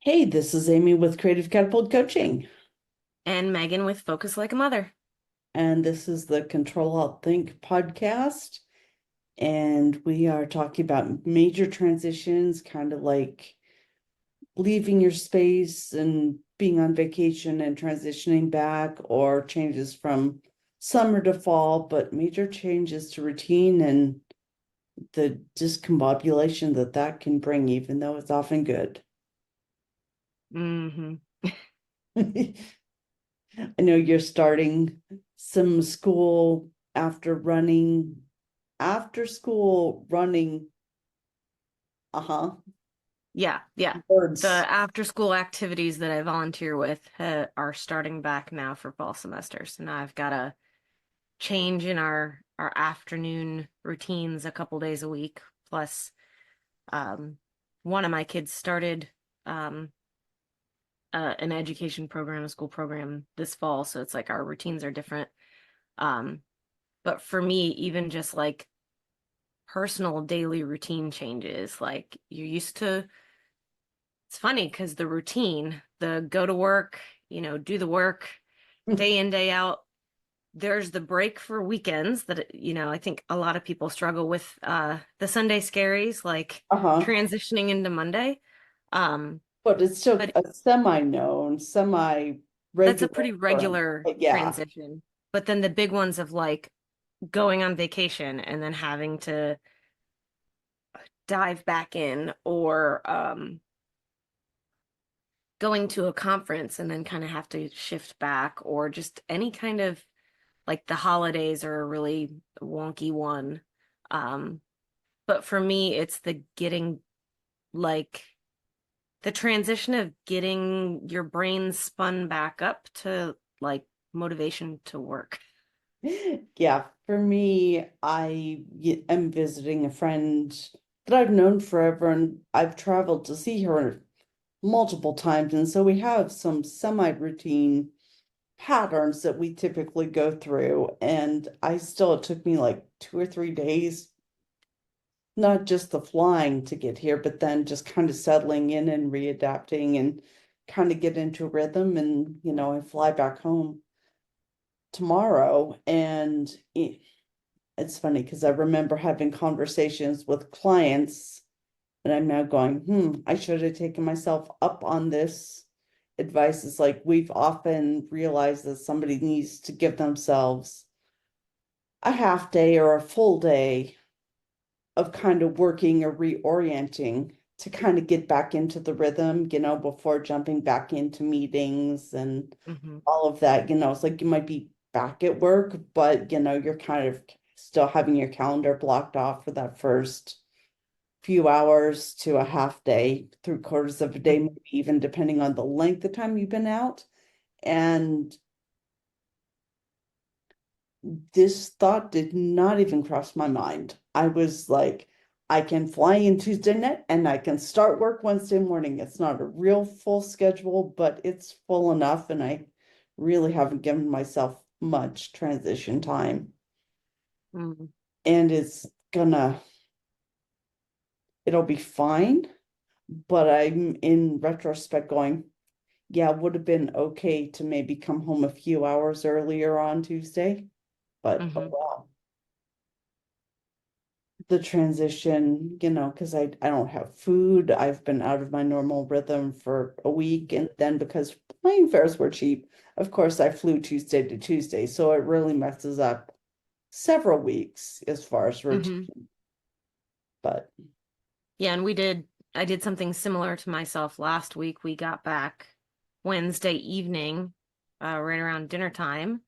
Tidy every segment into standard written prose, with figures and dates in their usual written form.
Hey, this is Amy with Creative Catapult Coaching, And Megan with Focus Like a Mother. and this is the Ctrl Alt Think podcast. And we are talking about major transitions, kind of like leaving your space and being on vacation and transitioning back, or changes from summer to fall, but major changes to routine and the discombobulation that can bring, even though it's often good. Hmm. I know you're starting some school after running, after school running. Uh-huh. Yeah, yeah. The Birds. after school activities that I volunteer with are starting back now for fall semester. So now I've got a change in our afternoon routines a couple days a week. Plus, um, one of my kids started um, an education program, a school program this fall. So it's like our routines are different. Um, but for me, even just like personal daily routine changes, like you're used to. It's funny because the routine, the go to work, do the work day in, day out. There's the break for weekends that, I think a lot of people struggle with the Sunday scaries, like Uh-huh. transitioning into Monday. Um, But it's still but a semi-known, that's a semi-regular pretty occurrence. regular But yeah. transition. But then the big ones of like going on vacation and then having to dive back in or going to a conference and then kind of have to shift back or just any kind of like the holidays are a really wonky one. Um, but for me, it's the getting like the transition of getting your brain spun back up to like motivation to work. Yeah, for me, am visiting a friend that I've known forever, and I've traveled to see her multiple times. And so we have some semi-routine patterns that we typically go through. And it took me like 2 or 3 days, not just the flying to get here, but then just kind of settling in and readapting and kind of get into rhythm. And, I fly back home tomorrow. And it's funny because I remember having conversations with clients, and I'm now going, I should have taken myself up on this advice. Is like we've often realized that somebody needs to give themselves a half day or a full day of kind of working or reorienting to kind of get back into the rhythm, before jumping back into meetings and Hmm. all of that. It's like you might be back at work, but you're kind of still having your calendar blocked off for that first few hours to a half day, 3/4 of a day, maybe even depending on the length of time you've been out. And this thought did not even cross my mind. I was like, I can fly in Tuesday night and I can start work Wednesday morning. It's not a real full schedule, but it's full enough. And I really haven't given myself much transition time. Hmm. And it'll be fine. But I'm in retrospect going, yeah, it would have been okay to maybe come home a few hours earlier on Tuesday. But oh Hmm. well, the transition, because I don't have food. I've been out of my normal rhythm for a week. And then because plane fares were cheap, of course, I flew Tuesday to Tuesday. So it really messes up several weeks as far as Hmm. routine. But Yeah, and I did something similar to myself last week. We got back Wednesday evening, right around dinner time.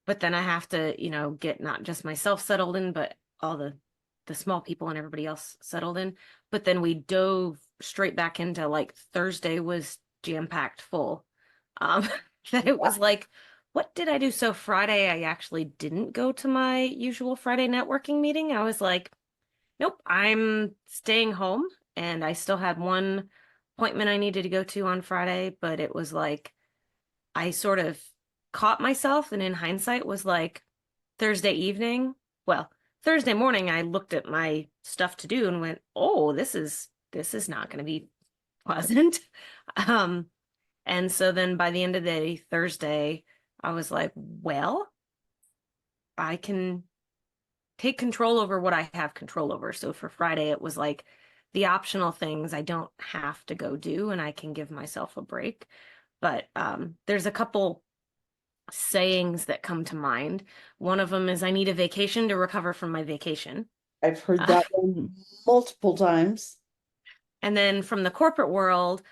But then I have to, get not just myself settled in, but all the small people and everybody else settled in. But then we dove straight back into like Thursday was jam-packed full. Um, that it was like, what did I do? So Friday, I actually didn't go to my usual Friday networking meeting. I was like, nope, I'm staying home. And I still had one appointment I needed to go to on Friday, but it was like I sort of caught myself and in hindsight was like Thursday evening. Well, Thursday morning I looked at my stuff to do and went, "Oh, this is not going to be pleasant. Um, and so then by the end of the day, Thursday, I was like, well, I can take control over what I have control over. So for Friday, it was like the optional things I don't have to go do and I can give myself a break. But there's a couple sayings that come to mind. One of them is I need a vacation to recover from my vacation. I've heard Uh, that one multiple times. and then from the corporate world,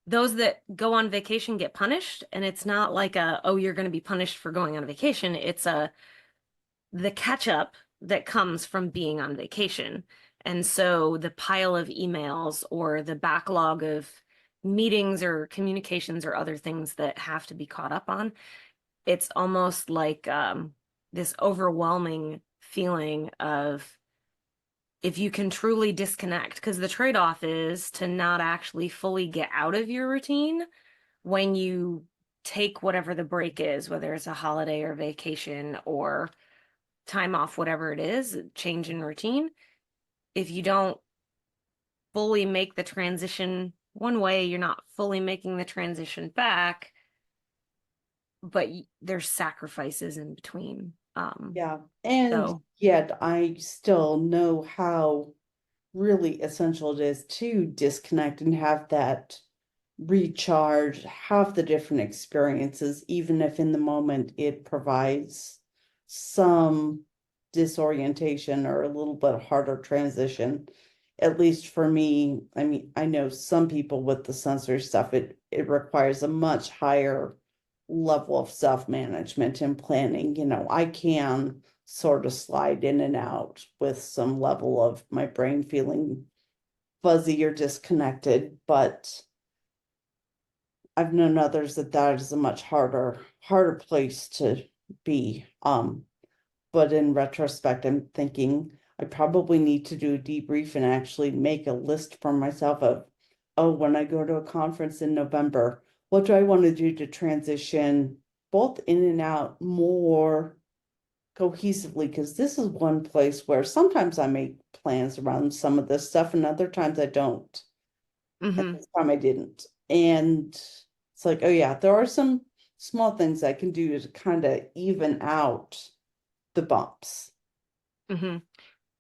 those that go on vacation get punished. And it's not like oh, you're going to be punished for going on vacation. It's the catch up that comes from being on vacation. And so the pile of emails or the backlog of meetings or communications or other things that have to be caught up on, it's almost like this overwhelming feeling of if you can truly disconnect, because the trade-off is to not actually fully get out of your routine when you take whatever the break is, whether it's a holiday or vacation or time off, whatever it is, change in routine. If you don't fully make the transition one way, you're not fully making the transition back, but there's sacrifices in between. Yeah. And So yet I still know how really essential it is to disconnect and have that recharge, have the different experiences, even if in the moment it provides some disorientation or a little bit harder transition. At least for me, I mean, I know some people with the sensory stuff, it requires a much higher level of self-management and planning. I can sort of slide in and out with some level of my brain feeling fuzzy or disconnected, but I've known others that is a much harder place to be. But in retrospect, I'm thinking I probably need to do a debrief and actually make a list for myself of, oh, when I go to a conference in November, what do I want to do to transition both in and out more cohesively? Because this is one place where sometimes I make plans around some of this stuff and other times I don't. And mhm, this time I didn't. And it's like, oh yeah, there are some small things I can do to kind of even out the bumps. mhm.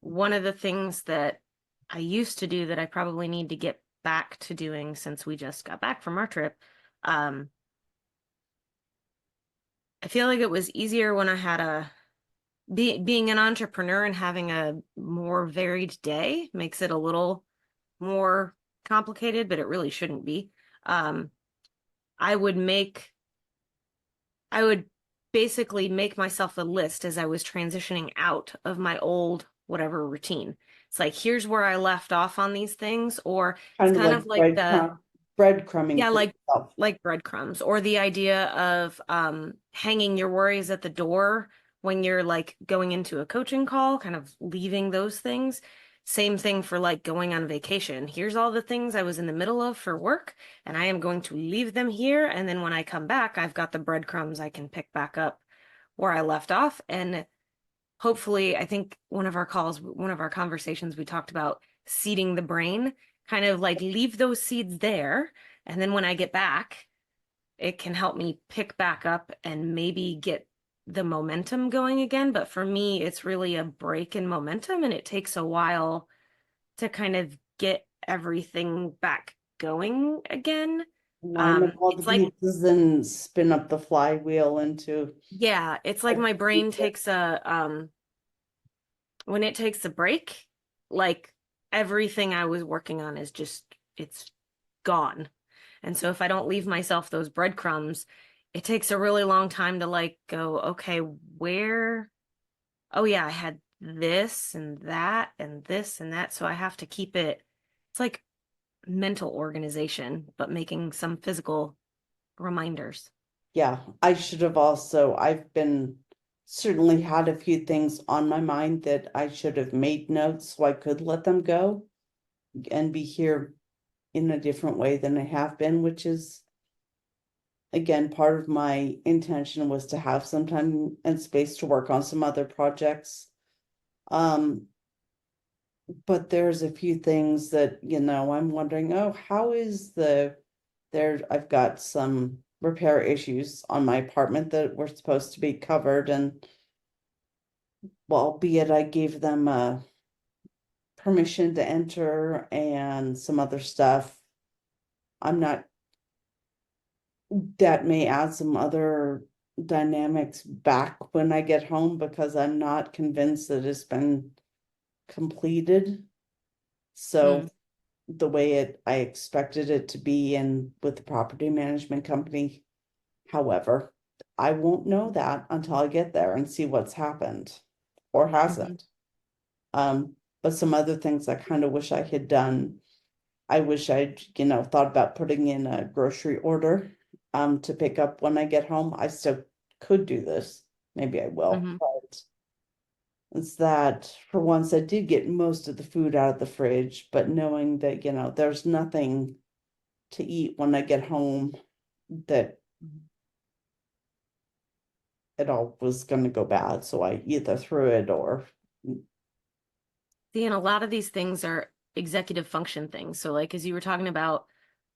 One of the things that I used to do that I probably need to get back to doing since we just got back from our trip, um, I feel like it was easier when I had being an entrepreneur and having a more varied day makes it a little more complicated, but it really shouldn't be. Um, I would make, I would basically make myself a list as I was transitioning out of my old whatever routine. It's like, here's where I left off on these things, or it's Kind of kind like of like breadcrumbing yeah, for yourself. like breadcrumbs, or the idea of hanging your worries at the door when you're like going into a coaching call, kind of leaving those things. Same thing for like going on vacation. Here's all the things I was in the middle of for work, and I am going to leave them here. And then when I come back, I've got the breadcrumbs I can pick back up where I left off. And hopefully, I think one of our conversations, we talked about seeding the brain, kind of like leave those seeds there. And then when I get back, it can help me pick back up and maybe get the momentum going again. But for me, it's really a break in momentum, and it takes a while to kind of get everything back going again. Line up all the It's like, pieces and spin up the flywheel into yeah, it's like my brain takes when it takes a break, like everything I was working on is just, it's gone. And so if I don't leave myself those breadcrumbs, it takes a really long time to like go, okay, where? Oh yeah, I had this and that and this and that. So I have to keep it. It's like mental organization, but making some physical reminders. yeah, I should have also, I've been certainly had a few things on my mind that I should have made notes so I could let them go and be here in a different way than I have been, which is again part of my intention was to have some time and space to work on some other projects. Um, but there's a few things that, I'm wondering, oh, how is I've got some repair issues on my apartment that were supposed to be covered, and well, albeit I gave them permission to enter and some other stuff. I'm not, that may add some other dynamics back when I get home because I'm not convinced that it's been completed. So Mm, the way I expected it to be and with the property management company. However, I won't know that until I get there and see what's happened or hmm hasn't. But some other things I kind of wish I had done. I wish I'd, thought about putting in a grocery order to pick up when I get home. I still could do this. Maybe I will, hmm but it's that for once I did get most of the food out of the fridge, but knowing that, there's nothing to eat when I get home, that it all was going to go bad. So I either threw it or, See, and a lot of these things are executive function things. So, like as you were talking about,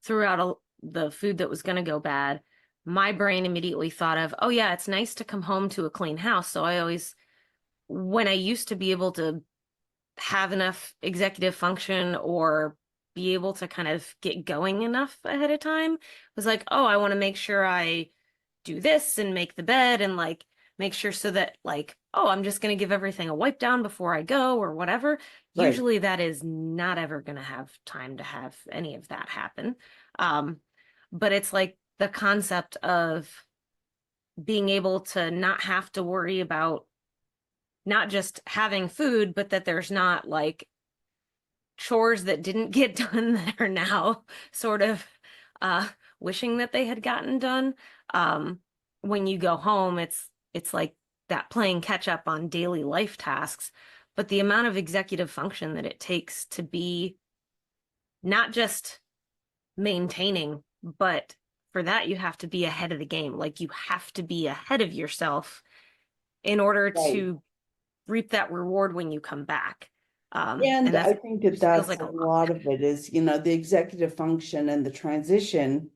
throughout the food that was going to go bad, my brain immediately thought of, oh yeah, it's nice to come home to a clean house. So I always, when I used to be able to have enough executive function or be able to kind of get going enough ahead of time, was like, oh, I want to make sure I do this and make the bed and like make sure so that like, oh, I'm just going to give everything a wipe down before I go or whatever. right. Usually that is not ever going to have time to have any of that happen. Um, but it's like the concept of being able to not have to worry about not just having food, but that there's not like chores that didn't get done that are now sort of uh wishing that they had gotten done. Um when you go home, it's like that playing catch up on daily life tasks, but the amount of executive function that it takes to be not just maintaining, but for that you have to be ahead of the game. Like you have to be ahead of yourself in order Right. to reap that reward when you come back. And And that's I think that just feels that's like a a lot. lot of it is, the executive function and the transition.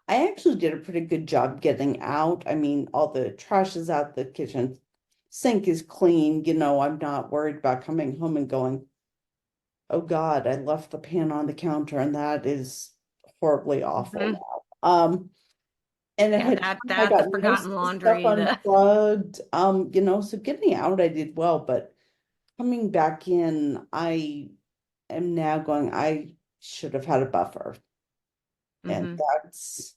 I actually did a pretty good job getting out. I mean, all the trash is out, the kitchen sink is clean, I'm not worried about coming home and going, oh God, I left the pan on the counter and that is horribly awful Mhm. now. And Yeah, ahead of that time, I that the got most forgotten of the stuff laundry, the unplugged. So getting out, I did well, but coming back in, I am now going, I should have had a buffer. And hmm that's,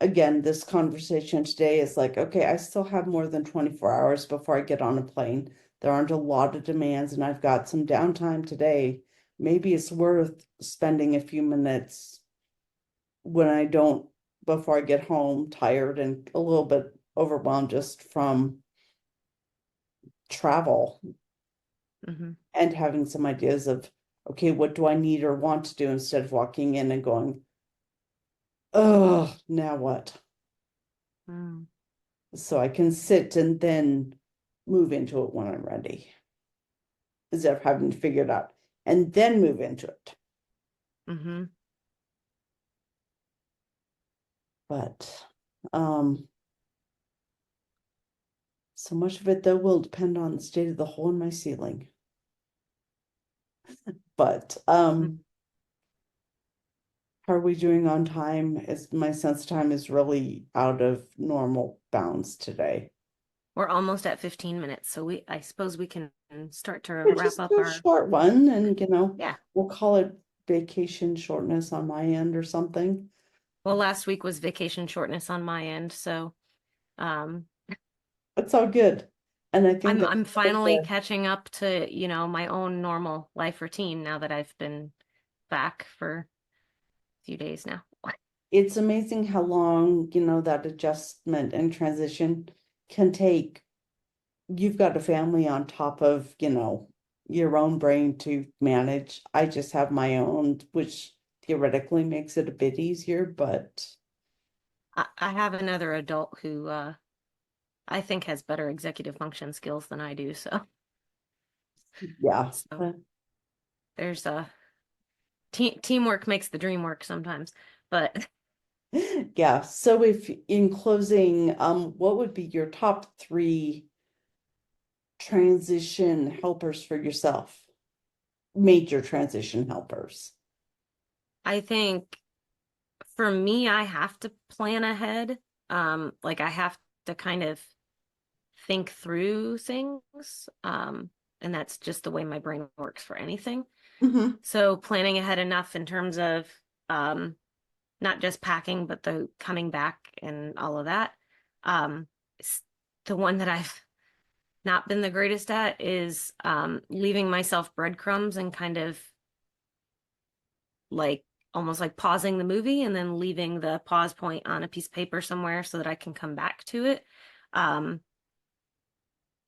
again, this conversation today is like, okay, I still have more than 24 hours before I get on a plane. There aren't a lot of demands, and I've got some downtime today. Maybe it's worth spending a few minutes when I don't, before I get home, tired and a little bit overwhelmed just from travel hmm and having some ideas of, okay, what do I need or want to do instead of walking in and going, oh, now what? mm So I can sit and then move into it when I'm ready instead of having to figure it out and then move into it. hmm But so much of it though will depend on the state of the hole in my ceiling. But how are we doing on time? Is my sense of time is really out of normal bounds today. We're almost at 15 minutes, so I suppose we can start to Yeah, wrap just up do a our, short one and yeah. we'll call it vacation shortness on my end or something. Well, last week was vacation shortness on my end, so um It's all good. And I think I'm that's I'm part of finally the, catching up to, my own normal life routine now that I've been back for a few days now. it's amazing how long, that adjustment and transition can take. You've got a family on top of, your own brain to manage. I just have my own, which theoretically makes it a bit easier, but I have another adult who I think has better executive function skills than I do, so yeah. so there's a teamwork makes the dream work sometimes, but Yeah. So if in closing, what would be your top three transition helpers for yourself? Major transition helpers. I think for me, I have to plan ahead. Like I have to kind of think through things. And that's just the way my brain works for anything. Hmm. So planning ahead enough in terms of um not just packing, but the coming back and all of that. Um, the one that I've not been the greatest at is leaving myself breadcrumbs and kind of like almost like pausing the movie and then leaving the pause point on a piece of paper somewhere so that I can come back to it. Um,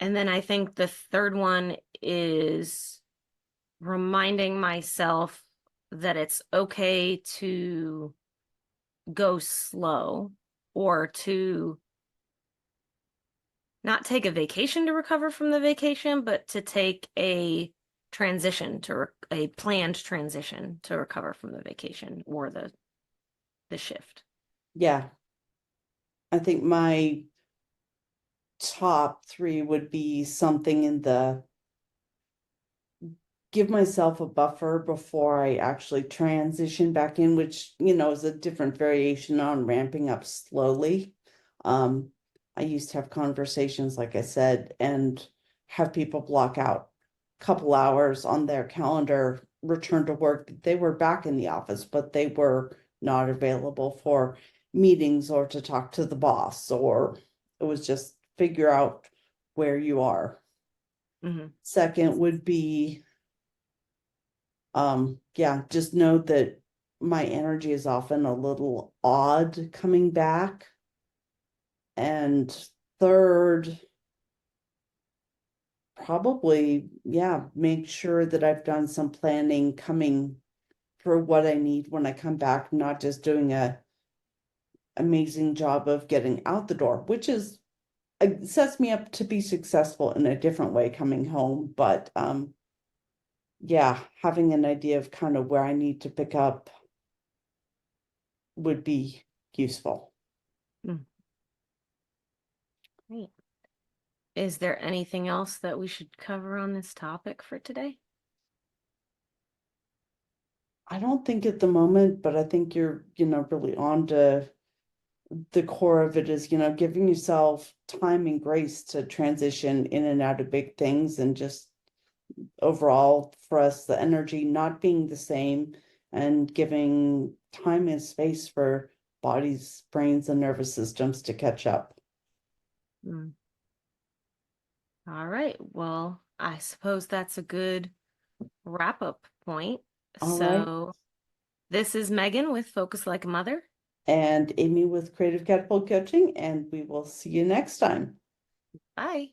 and then I think the third one is reminding myself that it's okay to go slow or to not take a vacation to recover from the vacation, but to take a transition a planned transition to recover from the vacation or the shift. Yeah. I think my top three would be something in the give myself a buffer before I actually transition back in, which, is a different variation on ramping up slowly. Um, I used to have conversations, like I said, and have people block out a couple hours on their calendar, return to work. They were back in the office, but they were not available for meetings or to talk to the boss, or it was just figure out where you are. Mm-hmm. Second would be yeah, just know that my energy is often a little odd coming back. And third, probably, yeah, make sure that I've done some planning coming for what I need when I come back, not just doing a amazing job of getting out the door, which is sets me up to be successful in a different way coming home. But yeah, having an idea of kind of where I need to pick up would be useful. Mm, great. Is there anything else that we should cover on this topic for today? I don't think at the moment, but I think you're, really on to the core of it is, giving yourself time and grace to transition in and out of big things and just overall for us, the energy not being the same and giving time and space for bodies, brains, and nervous systems to catch up. Mm. All right. Well, I suppose that's a good wrap up point. All right. So this is Megan with Focus Like a Mother. And Amy with Creative Catapult Coaching, and we will see you next time. Bye.